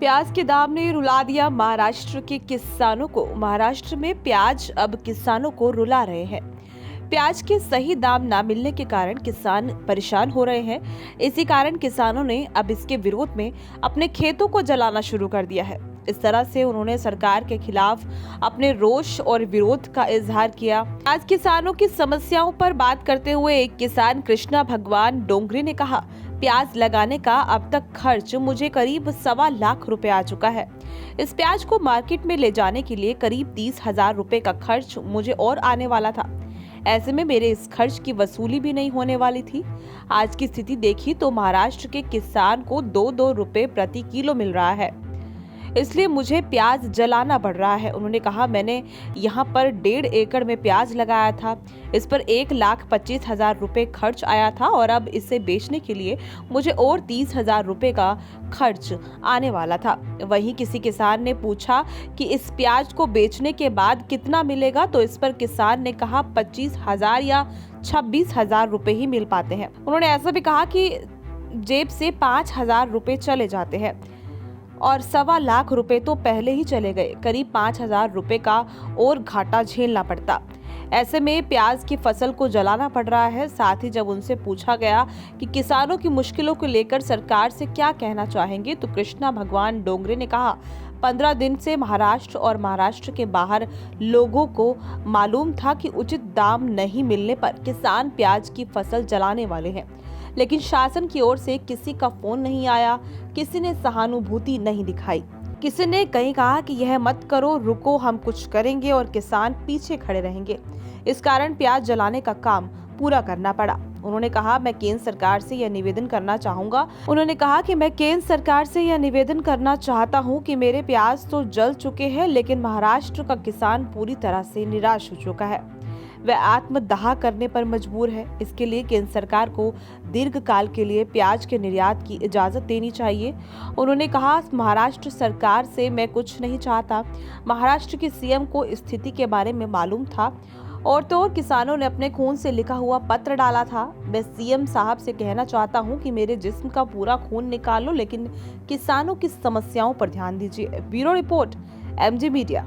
प्याज के दाम ने रुला दिया महाराष्ट्र के किसानों को। महाराष्ट्र में प्याज अब किसानों को रुला रहे हैं। प्याज के सही दाम ना मिलने के कारण किसान परेशान हो रहे हैं। इसी कारण किसानों ने अब इसके विरोध में अपने खेतों को जलाना शुरू कर दिया है। इस तरह से उन्होंने सरकार के खिलाफ अपने रोष और विरोध का इजहार किया। आज किसानों की समस्याओं पर बात करते हुए एक किसान कृष्णा भगवान डोंगरे ने कहा, प्याज लगाने का अब तक खर्च मुझे करीब 1.25 लाख रुपए आ चुका है। इस प्याज को मार्केट में ले जाने के लिए करीब 30,000 रुपए का खर्च मुझे और आने वाला था। ऐसे में मेरे इस खर्च की वसूली भी नहीं होने वाली थी। आज की स्थिति देखी तो महाराष्ट्र के किसान को 2-2 रुपए प्रति किलो मिल रहा है, इसलिए मुझे प्याज जलाना पड़ रहा है। उन्होंने कहा, मैंने यहाँ पर 1.5 एकड़ में प्याज लगाया था। इस पर 1,25,000 रुपए खर्च आया था और अब इसे बेचने के लिए मुझे और 30,000 रुपए का खर्च आने वाला था। वहीं किसी किसान ने पूछा कि इस प्याज को बेचने के बाद कितना मिलेगा, तो इस पर किसान ने कहा 25,000 या 26,000 रुपए ही मिल पाते हैं। उन्होंने ऐसा भी कहा कि जेब से 5,000 रुपए चले जाते हैं और 1.25 लाख रुपए तो पहले ही चले गए। करीब 5,000 रुपए का और घाटा झेलना पड़ता। ऐसे में प्याज की फसल को जलाना पड़ रहा है। साथ ही जब उनसे पूछा गया कि किसानों की मुश्किलों को लेकर सरकार से क्या कहना चाहेंगे, तो कृष्णा भगवान डोंगरे ने कहा, 15 दिन से महाराष्ट्र और महाराष्ट्र के बाहर लोगों को मालूम था कि उचित दाम नहीं मिलने पर किसान प्याज की फसल जलाने वाले हैं, लेकिन शासन की ओर से किसी का फोन नहीं आया, किसी ने सहानुभूति नहीं दिखाई। किसी ने कहीं कहा कि यह मत करो, रुको, हम कुछ करेंगे, और किसान पीछे खड़े रहेंगे। इस कारण प्याज जलाने का काम पूरा करना पड़ा। उन्होंने कहा, मैं केंद्र सरकार से यह निवेदन करना चाहता हूं कि मेरे प्याज तो जल चुके हैं, लेकिन महाराष्ट्र का किसान पूरी तरह से निराश हो चुका है। वह आत्मदाह करने पर मजबूर है। इसके लिए केंद्र सरकार को दीर्घकाल के लिए प्याज के निर्यात की इजाजत देनी चाहिए। उन्होंने कहा, महाराष्ट्र सरकार से मैं कुछ नहीं चाहता। महाराष्ट्र के सीएम को स्थिति के बारे में मालूम था और तो और किसानों ने अपने खून से लिखा हुआ पत्र डाला था। मैं सीएम साहब से कहना चाहता हूं कि मेरे जिस्म का पूरा खून निकालो, लेकिन किसानों की समस्याओं पर ध्यान दीजिए। Bureau report, MG media.